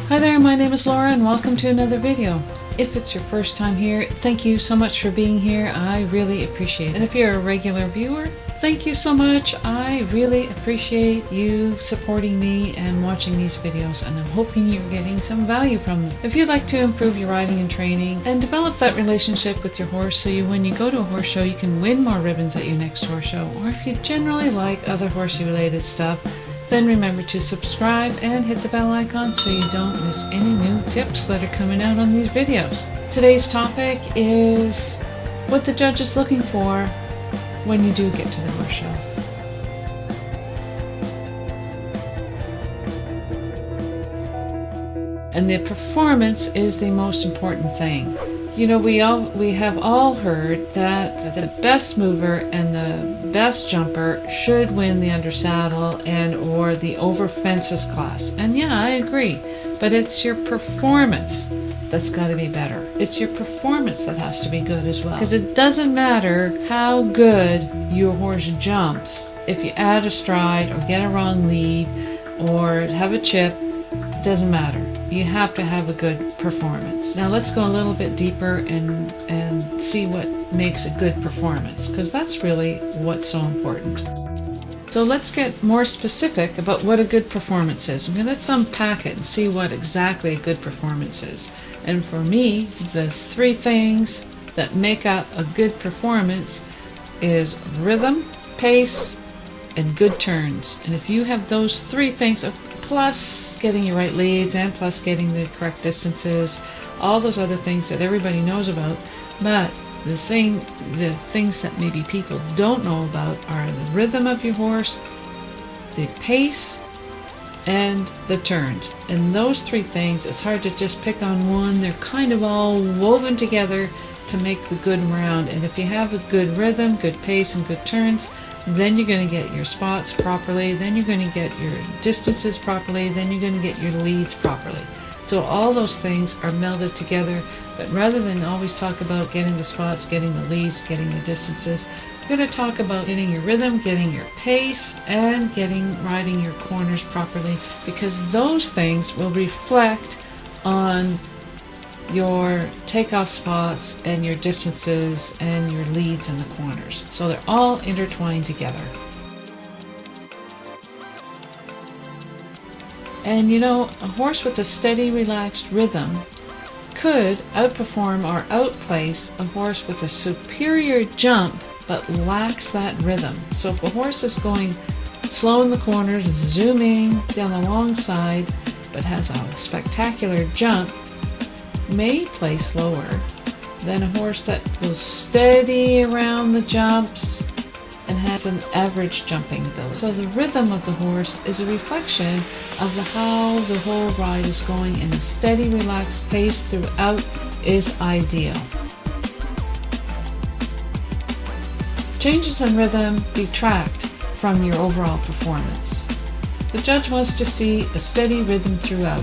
Hi there, my name is Laura and welcome to another video. If it's your first time here, thank you so much for being here. I really appreciate it. And if you're a regular viewer, thank you so much. I really appreciate you supporting me and watching these videos, and I'm hoping you're getting some value from them. If you'd like to improve your riding and training and develop that relationship with your horse so when you go to a horse show you can win more ribbons at your next horse show, or if you generally like other horsey related stuff, then remember to subscribe and hit the bell icon so you don't miss any new tips that are coming out on these videos. Today's topic is what the judge is looking for when you do get to the horse show. And the performance is the most important thing. You know, we have all heard that the best mover and the best jumper should win the under saddle and or the over fences class. And yeah, I agree. But it's your performance that's got to be better. It's your performance that has to be good as well. Because it doesn't matter how good your horse jumps. If you add a stride or get a wrong lead or have a chip, it doesn't matter. You have to have a good performance. Now let's go a little bit deeper and see what makes a good performance, because that's really what's so important. So let's get more specific about what a good performance is. I mean, let's unpack it and see what exactly a good performance is. And for me, the three things that make up a good performance is rhythm, pace, and good turns. And if you have those three things, plus getting your right leads and plus getting the correct distances, all those other things that everybody knows about, but the things that maybe people don't know about are the rhythm of your horse, the pace, and the turns. And those three things, it's hard to just pick on one. They're kind of all woven together to make the good round. And if you have a good rhythm, good pace, and good turns, then you're going to get your spots properly, then you're going to get your distances properly, then you're going to get your leads properly. So all those things are melded together, but rather than always talk about getting the spots, getting the leads, getting the distances, we're going to talk about getting your rhythm, getting your pace, and riding your corners properly, because those things will reflect on your takeoff spots and your distances and your leads in the corners. So they're all intertwined together. And you know, a horse with a steady, relaxed rhythm could outperform or outplace a horse with a superior jump but lacks that rhythm. So if a horse is going slow in the corners, zooming down the long side, but has a spectacular jump, may place lower than a horse that goes steady around the jumps and has an average jumping ability. So the rhythm of the horse is a reflection of how the whole ride is going, and a steady, relaxed pace throughout is ideal. Changes in rhythm detract from your overall performance. The judge wants to see a steady rhythm throughout.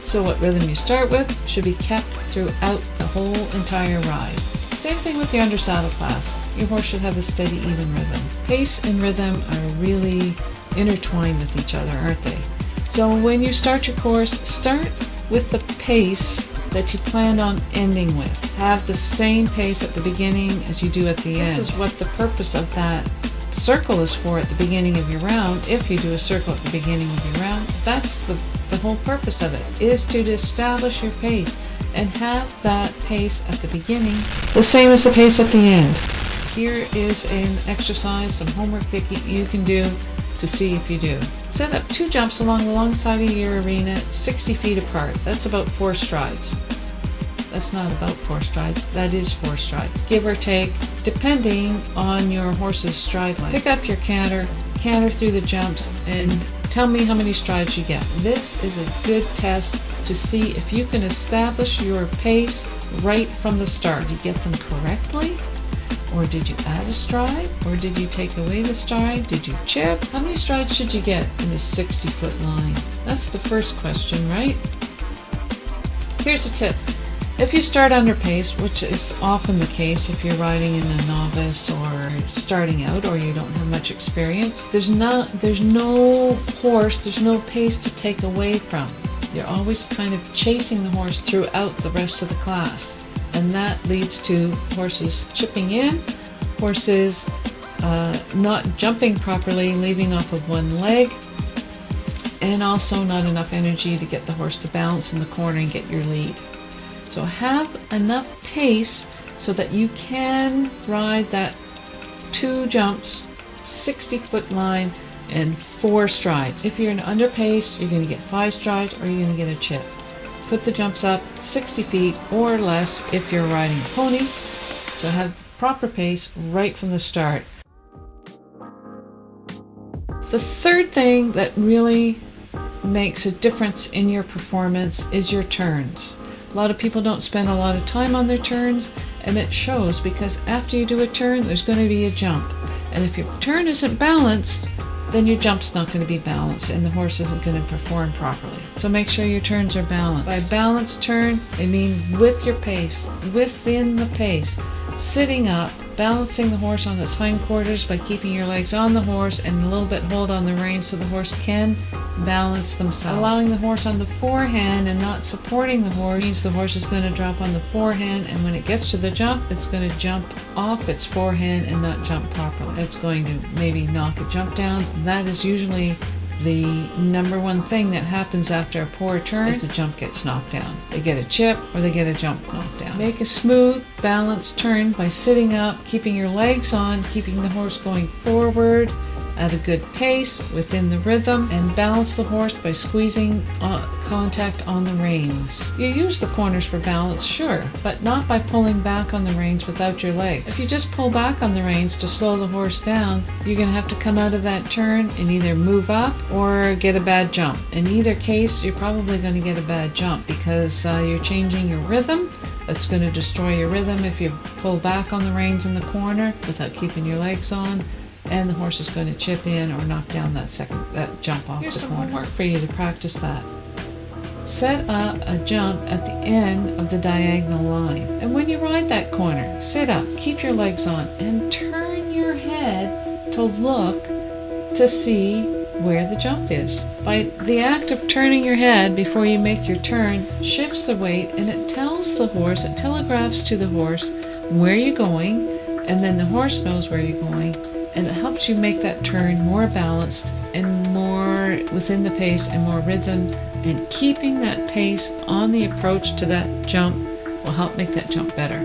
So what rhythm you start with should be kept throughout the whole entire ride. Same thing with the under saddle class. Your horse should have a steady, even rhythm. Pace and rhythm are really intertwined with each other, aren't they? So when you start your course, start with the pace that you planned on ending with. Have the same pace at the beginning as you do at the end. This is what the purpose of that circle is for at the beginning of your round. If you do a circle at the beginning of your round, that's the whole purpose of it, is to establish your pace and have that pace at the beginning the same as the pace at the end. Here is an exercise, some homework that you can do to see if you do. Set up 2 jumps along the long side of your arena, 60 feet apart. That's about 4 strides. That's not about 4 strides, that is 4 strides, give or take, depending on your horse's stride length. Pick up your canter through the jumps, and tell me how many strides you get. This is a good test to see if you can establish your pace right from the start. Did you get them correctly? Or did you add a stride? Or did you take away the stride? Did you chip? How many strides should you get in the 60-foot line? That's the first question, right? Here's a tip. If you start under pace, which is often the case if you're riding in a novice or starting out or you don't have much experience, there's no horse, there's no pace to take away from. You're always kind of chasing the horse throughout the rest of the class. And that leads to horses chipping in, horses not jumping properly, leaving off of one leg, and also not enough energy to get the horse to balance in the corner and get your lead. So have enough pace so that you can ride that 2 jumps, 60-foot line, and 4 strides. If you're an underpaced, you're going to get 5 strides or you're going to get a chip. Put the jumps up 60 feet or less if you're riding a pony. So have proper pace right from the start. The third thing that really makes a difference in your performance is your turns. A lot of people don't spend a lot of time on their turns, and it shows because after you do a turn, there's going to be a jump. And if your turn isn't balanced, then your jump's not going to be balanced and the horse isn't going to perform properly. So make sure your turns are balanced. By balanced turn, I mean with your pace, within the pace, sitting up, balancing the horse on its hindquarters by keeping your legs on the horse and a little bit hold on the reins so the horse can balance themselves. Allowing the horse on the forehand and not supporting the horse means the horse is going to drop on the forehand, and when it gets to the jump, it's going to jump off its forehand and not jump properly. It's going to maybe knock a jump down. That is usually the number one thing that happens after a poor turn is the jump gets knocked down. They get a chip or they get a jump knocked down. Make a smooth, balanced turn by sitting up, keeping your legs on, keeping the horse going forward at a good pace within the rhythm, and balance the horse by squeezing contact on the reins. You use the corners for balance, sure, but not by pulling back on the reins without your legs. If you just pull back on the reins to slow the horse down, you're going to have to come out of that turn and either move up or get a bad jump. In either case, you're probably going to get a bad jump because you're changing your rhythm. That's going to destroy your rhythm if you pull back on the reins in the corner without keeping your legs on, and the horse is going to chip in or knock down that jump off the corner. Here's some homework for you to practice that. Set up a jump at the end of the diagonal line, and when you ride that corner, sit up, keep your legs on, and turn your head to look to see where the jump is. By the act of turning your head before you make your turn shifts the weight, and it tells the horse, it telegraphs to the horse where you're going, and then the horse knows where you're going, and it helps you make that turn more balanced and more within the pace and more rhythm, and keeping that pace on the approach to that jump will help make that jump better.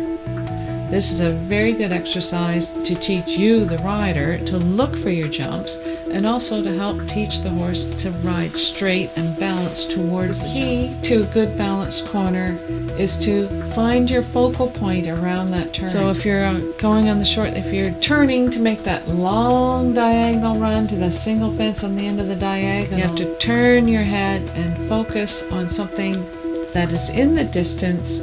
This is a very good exercise to teach you, the rider, to look for your jumps, and also to help teach the horse to ride straight and balanced towards the key to a good balanced corner is to find your focal point around that turn. So if you're going on the short, if you're turning to make that long diagonal run to the single fence on the end of the diagonal, you have to turn your head and focus on something that is in the distance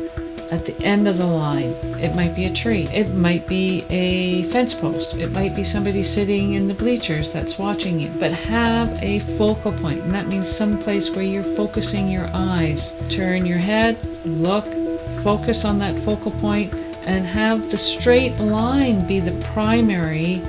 at the end of the line. It might be a tree, it might be a fence post, it might be somebody sitting in the bleachers that's watching you, but have a focal point, and that means someplace where you're focusing your eyes. Turn your head, look, focus on that focal point, and have the straight line be the primary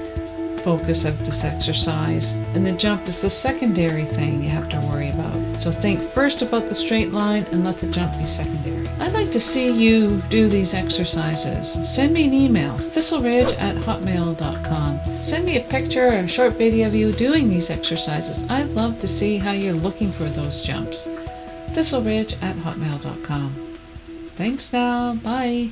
focus of this exercise, and the jump is the secondary thing you have to worry about. So think first about the straight line and let the jump be secondary. I'd like to see you do these exercises. Send me an email, thistleridge@hotmail.com. Send me a picture or a short video of you doing these exercises. I'd love to see how you're looking for those jumps. thistleridge@hotmail.com. Thanks now, bye.